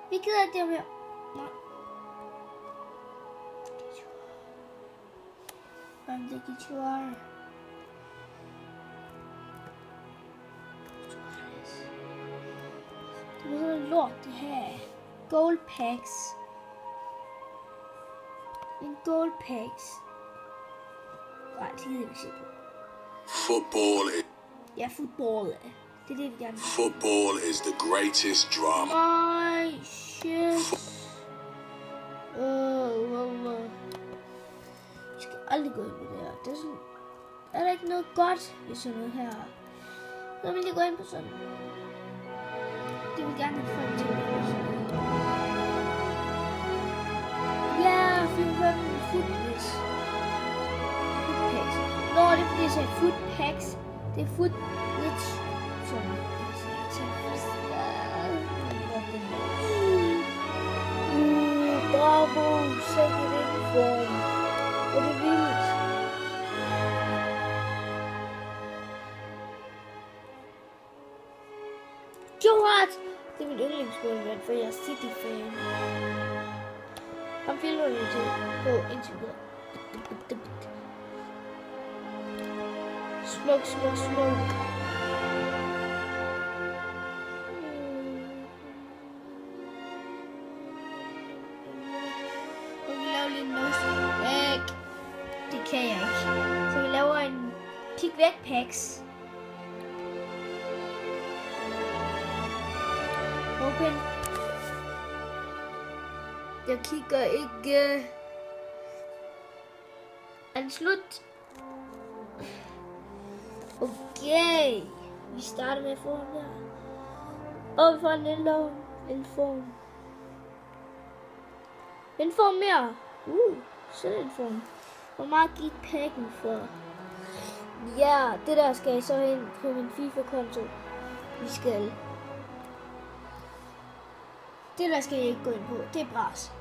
Vi gider ikke det her. Nej. Hvem det gik jo. Det er sådan lort det her. Gold packs. En gold packs. Nej, det gider vi se på. Football. Ja, fodbold. Det er det, vi gerne vil. Football is the greatest drama. Ej, shit. Vi skal aldrig gå ind på det her. Det er sådan... Er der ikke noget godt ved sådan noget her? Så vil jeg gå ind på sådan. Det vil gerne have folk til at gå ind på sådan noget. Ja, FIFA Footpacks. Footpacks. Nå, det er fordi jeg sagde Footpacks. Det er Footpacks. Sådan. Bravo, second inform. Hvor det vildt. Joe Hart! Det er min yndlingsmålmand, for jeg er City-fan. Han filmer det til på indtil videre. Smuk, smuk, smuk. Det kan jeg ikke. Så vi laver en kig væk packs. Open. Jeg kigger ikke. Er det slut? Okay. Vi starter med at få ham der. Og vi får en form. En form mere. Sådan en form. Hvor meget gik pakken for? Ja, det der skal jeg så ind på min FIFA-konto. Vi skal. Det der skal jeg ikke gå ind på. Det er bras.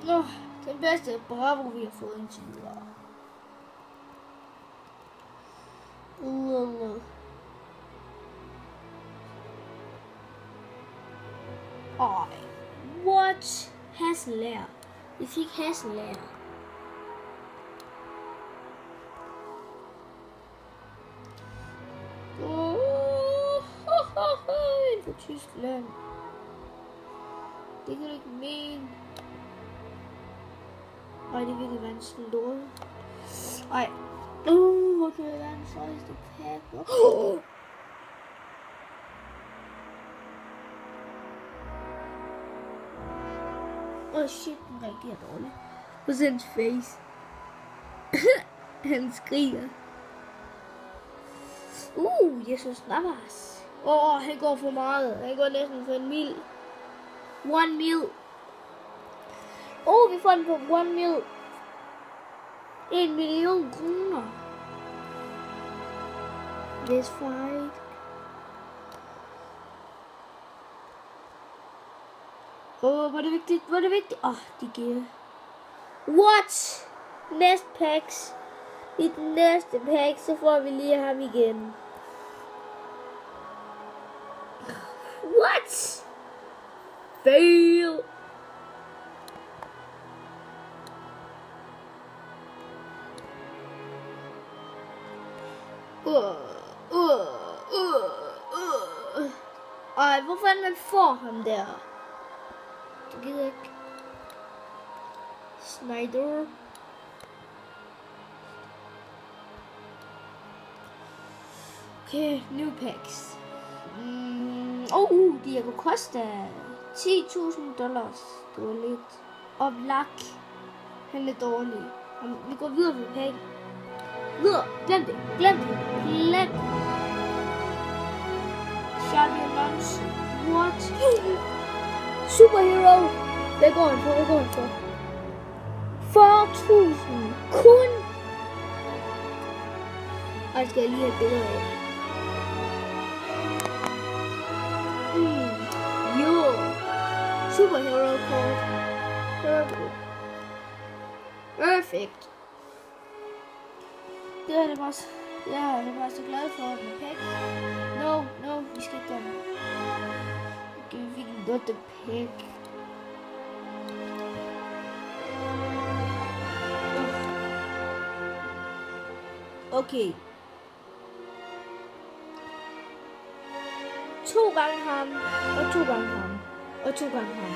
Nå, den bedste Bravo vi har fået indtil videre. What? Hasselær. Vi fik Hasselær. En fra Tyskland. Det kan du ikke mene. Ej, det er virkelig vanskeligt lort. Ej. Hvor kan det være den sejeste pakke? Shit, den reagerer dårligt. På hans face. Han skriger. Jesus Navas. Han går for meget. Han går næsten for en mil. 1 mil. Vi får den på 1 mil. 1 million kroner. This fight. Hvor er det vigtigt, hvor er det vigtigt. De giver. What? Næste packs. I den næste pack, så får vi lige ham igen. What? Fail. Ej, hvorfor er man får ham der? Det gider ikke. Snyder. Okay, new packs. Diego Costa. $10,000. Det var lidt. Og Black. Han er dårlig. Vi går videre på pack. Videre. Glem det. Xabi Alonso. What? Superhero. Hvad går han for? 40.000. Kun. Og skal jeg lige have billeder af. Superhero card. Perfect. Det er det også. Ja, jeg var så glad for den pæk. No, vi skal ikke gøre det. Okay, vi fik en godt pæk. Okay. 2 gange ham, og 2 gange ham, og 2 gange ham.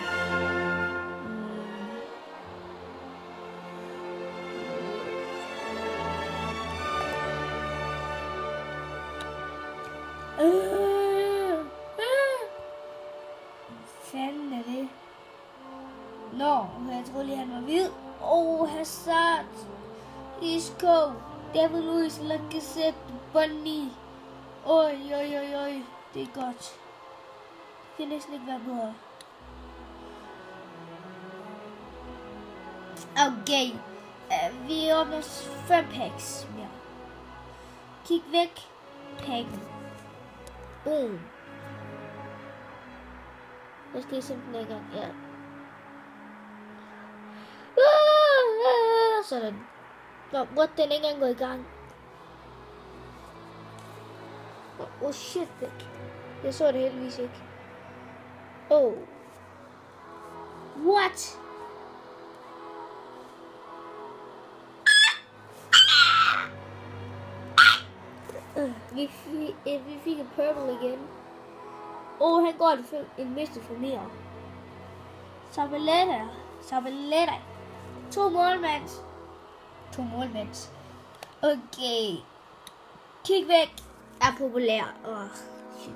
Fanden er det? Nå, jeg tror lige han var hvid. Hazard. Isco. David Luiz, Lacazette, Bunny. Oj. Det er godt. Det kan næsten ikke være bedre. Okay. Vi åbner 5 packs mere. Kig væk. Packen. Boom. Jeg skal simpelthen ikke gang. Ja. Sådan. Nå, what? Den er ikke engang gået i gang. Oh shit. Jeg så det heldigvis ikke. Oh. What? Vi fik en purple igen. Han går en miste for mere. Zabaleta. 2 målmænd. Okay. Kig væk. Er populær. Shit.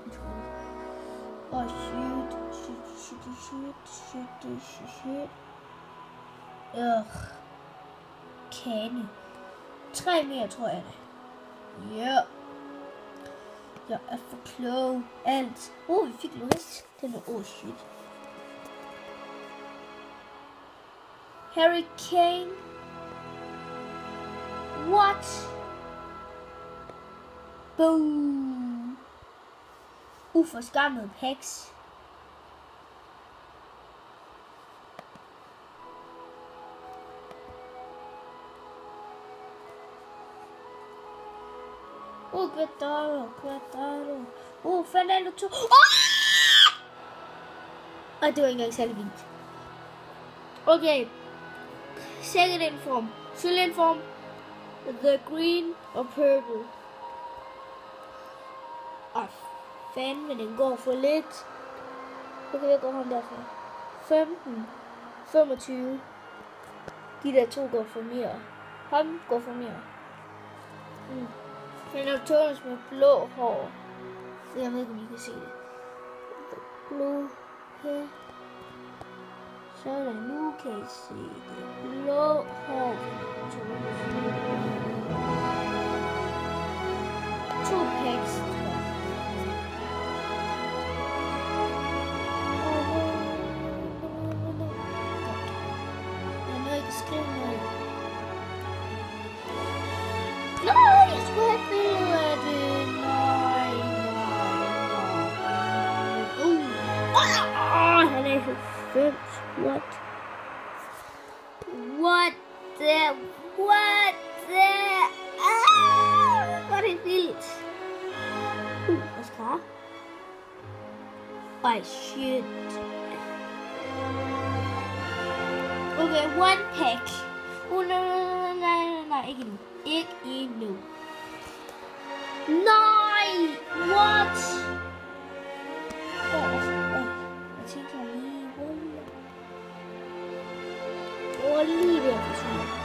Kane. 3 mere, tror jeg. Ja. Jeg er for klog. Alt. Vi fik Luis. Den er shit. Harry Kane. What? Boom. Uforskammet packs. Quadrado. Fernando 2. Og det var ikke engang særlig vildt. Okay. Second inform. Sølv inform. The green og purple. Fanden, men den går for lidt. Så kan jeg gå ham derfra. 15. 25. De der 2 går for mere. Ham går for mere. Men der er Thomas med blå hår. Jeg ved ikke, om I kan se det. Blå her. Sådan, nu kan I se det. Blå hår. 2 packs. Jeg nåede ikke at skrive noget. Jeg skulle have et billede af det. Nej. Han er 90. What the? Hvor er det vildt. Oscar. Shit. Okay, 1 pack. Nej, ikke endnu. Ikke endnu. Nej! What? Jeg tænker lige, lige ved at forsvinde.